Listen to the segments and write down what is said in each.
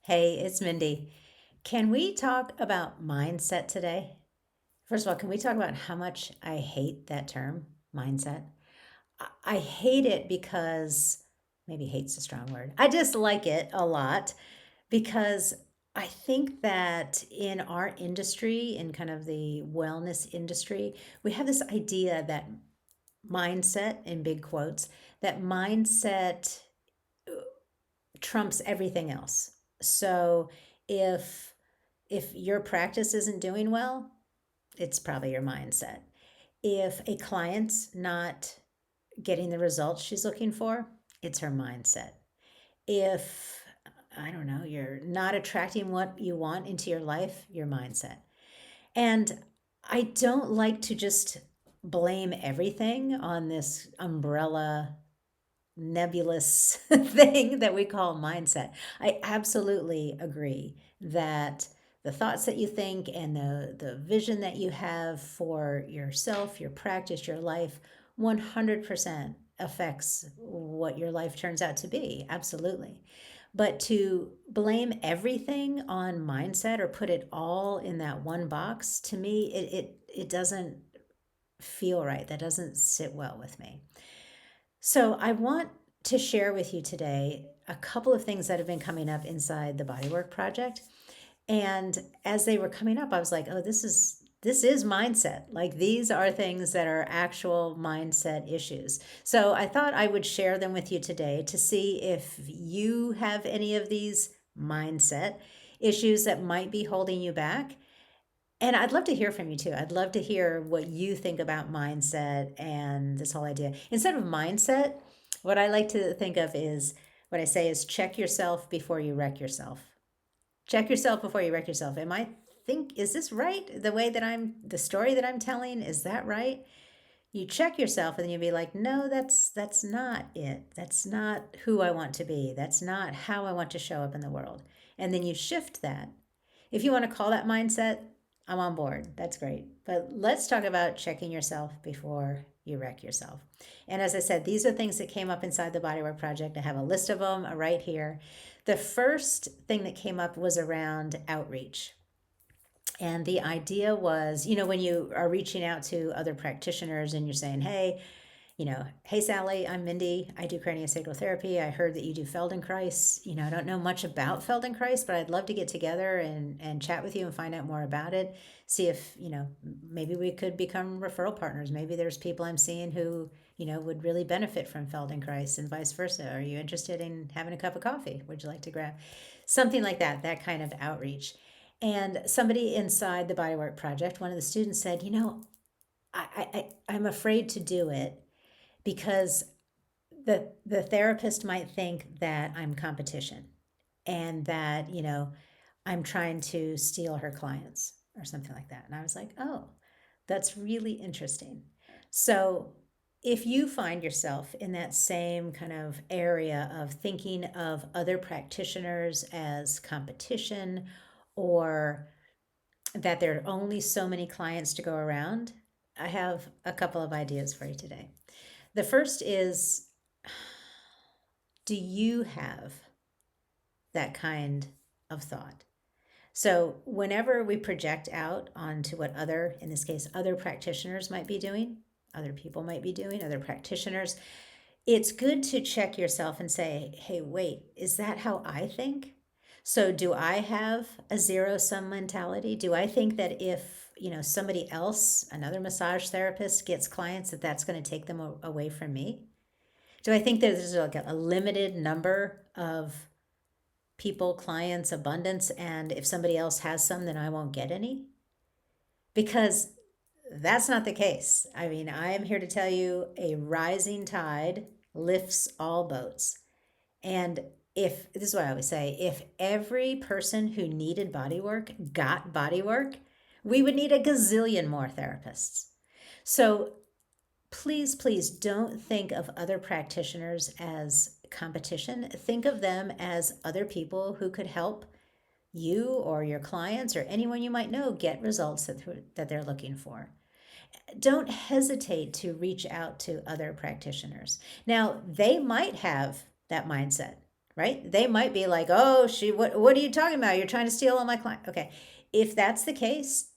Hey, it's Mindy. Can we talk about mindset today? First of all, can we talk about how much I hate that term, mindset? I hate it because maybe hate's a strong word. I dislike it a lot because I think that in our industry, in kind of the wellness industry, we have this idea that mindset, in big quotes, that mindset trumps everything else. So if your practice isn't doing well, it's probably your mindset. If a client's not getting the results she's looking for, it's her mindset. If, I don't know, you're not attracting what you want into your life, your mindset. And I don't like to just blame everything on this umbrella nebulous thing that we call mindset. I absolutely agree that the thoughts that you think and the vision that you have for yourself, your practice, your life 100% affects what your life turns out to be. Absolutely. But to blame everything on mindset or put it all in that one box, to me, it doesn't feel right. That doesn't sit well with me. So, I want to share with you today a couple of things that have been coming up inside the Bodywork Project. And as they were coming up, I was like, oh, this is mindset. Like these are things that are actual mindset issues. So, I thought I would share them with you today to see if you have any of these mindset issues that might be holding you back. And I'd love to hear from you too. I'd love to hear what you think about mindset and this whole idea. Instead of mindset, what I like to think of is what I say is check yourself before you wreck yourself. Check yourself before you wreck yourself. Is this right? The story that I'm telling, is that right? You check yourself and then you'll be like, no, that's not it. That's not who I want to be. That's not how I want to show up in the world. And then you shift that. If you want to call that mindset, I'm on board. That's great. But let's talk about checking yourself before you wreck yourself. And as I said, these are things that came up inside the Bodywork Project. I have a list of them right here. The first thing that came up was around outreach. And the idea was, when you are reaching out to other practitioners and you're saying, hey, Sally, I'm Mindy. I do craniosacral therapy. I heard that you do Feldenkrais. I don't know much about Feldenkrais, but I'd love to get together and chat with you and find out more about it. See if, maybe we could become referral partners. Maybe there's people I'm seeing who, would really benefit from Feldenkrais and vice versa. Are you interested in having a cup of coffee? Would you like to grab something like that kind of outreach? And somebody inside the Bodywork Project, one of the students said, I'm afraid to do it because the therapist might think that I'm competition and that, I'm trying to steal her clients or something like that. And I was like, oh, that's really interesting. So if you find yourself in that same kind of area of thinking of other practitioners as competition or that there are only so many clients to go around, I have a couple of ideas for you today. The first is, do you have that kind of thought? So, whenever we project out onto what in this case, other practitioners might be doing, other people might be doing, other practitioners, it's good to check yourself and say, hey, wait, is that how I think? So, do I have a zero sum mentality? Do I think that if, somebody else, another massage therapist gets clients, that's going to take them away from me? Do I think that there's like a limited number of people, clients, abundance, and if somebody else has some, then I won't get any? Because that's not the case. I mean, I am here to tell you a rising tide lifts all boats. And if this is what I always say, if every person who needed bodywork got bodywork, we would need a gazillion more therapists. So please don't think of other practitioners as competition. Think of them as other people who could help you or your clients or anyone you might know get results that they're looking for. Don't hesitate to reach out to other practitioners. Now, they might have that mindset, right? They might be like, oh, what are you talking about? You're trying to steal all my client. Okay. If that's the case,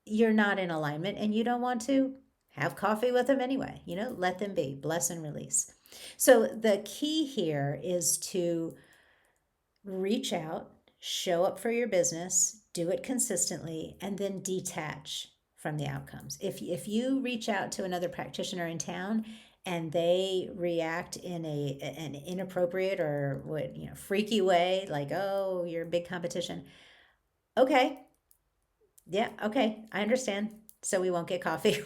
you're not in alignment and you don't want to have coffee with them anyway. Let them be, bless and release. So the key here is to reach out, show up for your business, do it consistently, and then detach from the outcomes. If you reach out to another practitioner in town and they react in an inappropriate or freaky way, like, oh, you're a big competition, okay, yeah, okay, I understand. So we won't get coffee.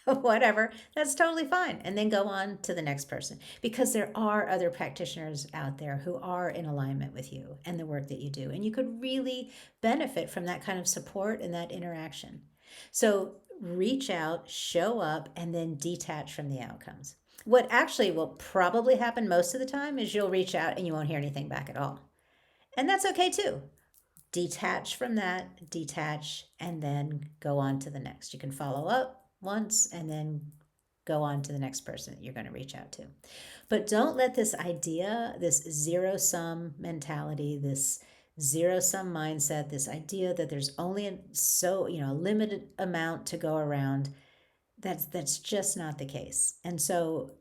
Whatever, that's totally fine. And then go on to the next person, because there are other practitioners out there who are in alignment with you and the work that you do. And you could really benefit from that kind of support and that interaction. So reach out, show up, and then detach from the outcomes. What actually will probably happen most of the time is you'll reach out and you won't hear anything back at all. And that's okay too. Detach from that, detach, and then go on to the next. You can follow up once and then go on to the next person that you're going to reach out to. But don't let this idea, this zero sum mentality, this zero sum mindset, this idea that there's only a limited amount to go around, that's just not the case. And so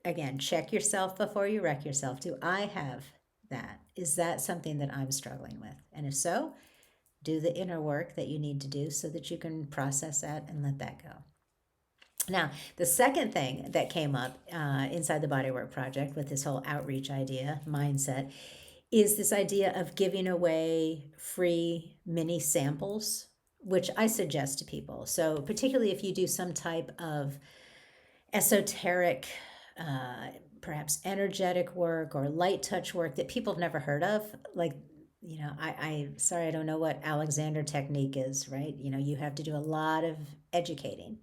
again, check yourself before you wreck yourself. Do I have that? Is that something that I'm struggling with? And if so, do the inner work that you need to do so that you can process that and let that go. Now, the second thing that came up inside the Bodywork Project with this whole outreach idea, mindset, is this idea of giving away free mini samples, which I suggest to people. So, particularly if you do some type of esoteric, perhaps energetic work or light touch work that people have never heard of, like, I sorry, I don't know what Alexander technique is, right? You have to do a lot of educating.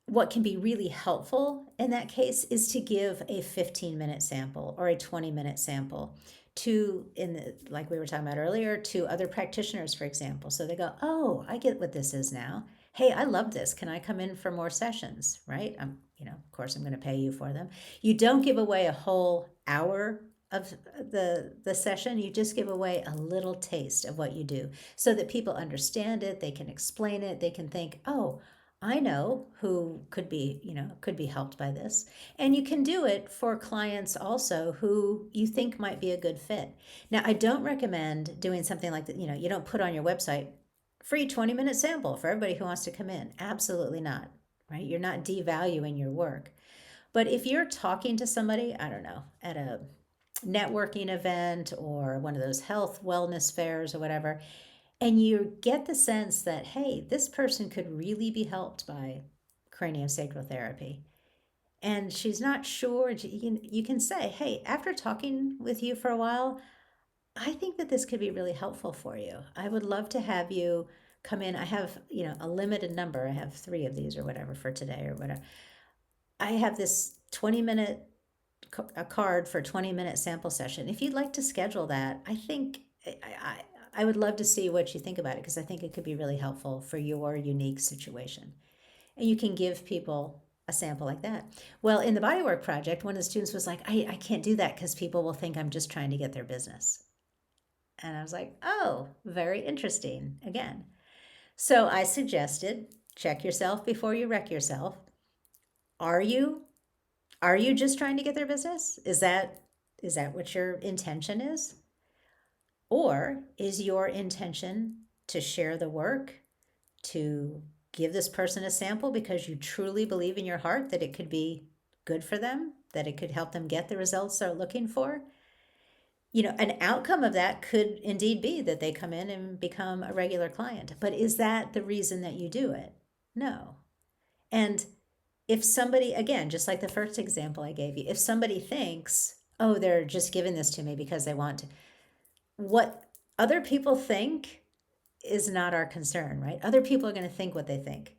What can be really helpful in that case is to give a 15-minute sample or a 20-minute sample to, like we were talking about earlier, to other practitioners, for example. So they go, oh, I get what this is now. Hey, I love this. Can I come in for more sessions? Right? Of course, I'm going to pay you for them. You don't give away a whole hour of the session. You just give away a little taste of what you do so that people understand it. They can explain it. They can think, oh, I know who could be helped by this. And you can do it for clients also who you think might be a good fit. Now, I don't recommend doing something like that. You don't put on your website free 20-minute sample for everybody who wants to come in. Absolutely not, right? You're not devaluing your work. But if you're talking to somebody, I don't know, at a networking event or one of those health wellness fairs or whatever, and you get the sense that, hey, this person could really be helped by craniosacral therapy. And she's not sure. You can say, hey, after talking with you for a while, I think that this could be really helpful for you. I would love to have you come in. I have, a limited number. I have 3 of these or whatever for today or whatever. I have this 20-minute a card for a 20-minute sample session. If you'd like to schedule that, I think I would love to see what you think about it, because I think it could be really helpful for your unique situation. And you can give people a sample like that. Well, in the Bodywork Project, one of the students was like, I can't do that because people will think I'm just trying to get their business. And I was like, oh, very interesting again. So I suggested, check yourself before you wreck yourself. Are you just trying to get their business? Is that what your intention is? Or is your intention to share the work, to give this person a sample because you truly believe in your heart that it could be good for them, that it could help them get the results they're looking for? An outcome of that could indeed be that they come in and become a regular client. But is that the reason that you do it? No. And if somebody, again, just like the first example I gave you, if somebody thinks, oh, they're just giving this to me because they want to, what other people think is not our concern, right? Other people are going to think what they think.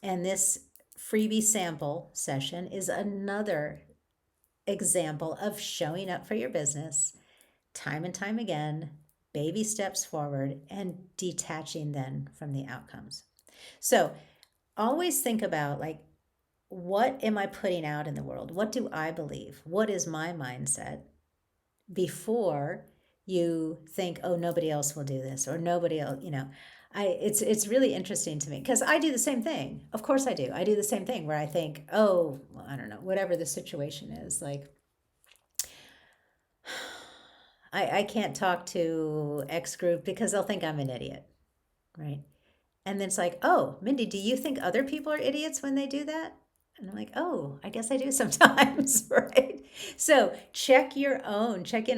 And this freebie sample session is another example of showing up for your business time and time again, baby steps forward, and detaching then from the outcomes. So always think about, like, what am I putting out in the world? What do I believe? What is my mindset? before you think, oh, nobody else will do this or nobody else, it's really interesting to me because I do the same thing. Of course I do. I do the same thing where I think, oh, well, I don't know, whatever the situation is, like I can't talk to X group because they'll think I'm an idiot, right? And then it's like, oh, Mindy, do you think other people are idiots when they do that? And I'm like, oh, I guess I do sometimes, right? So check in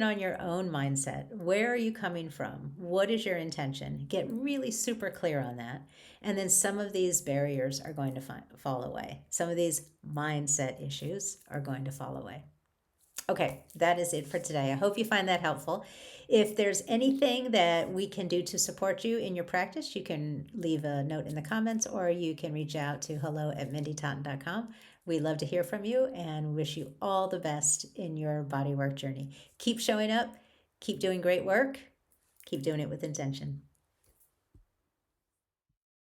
on your own mindset. Where are you coming from? What is your intention? Get really super clear on that. And then some of these barriers are going to fall away. Some of these mindset issues are going to fall away. Okay, that is it for today. I hope you find that helpful. If there's anything that we can do to support you in your practice, you can leave a note in the comments or you can reach out to hello@mindytotten.com. We love to hear from you and wish you all the best in your bodywork journey. Keep showing up, keep doing great work, keep doing it with intention.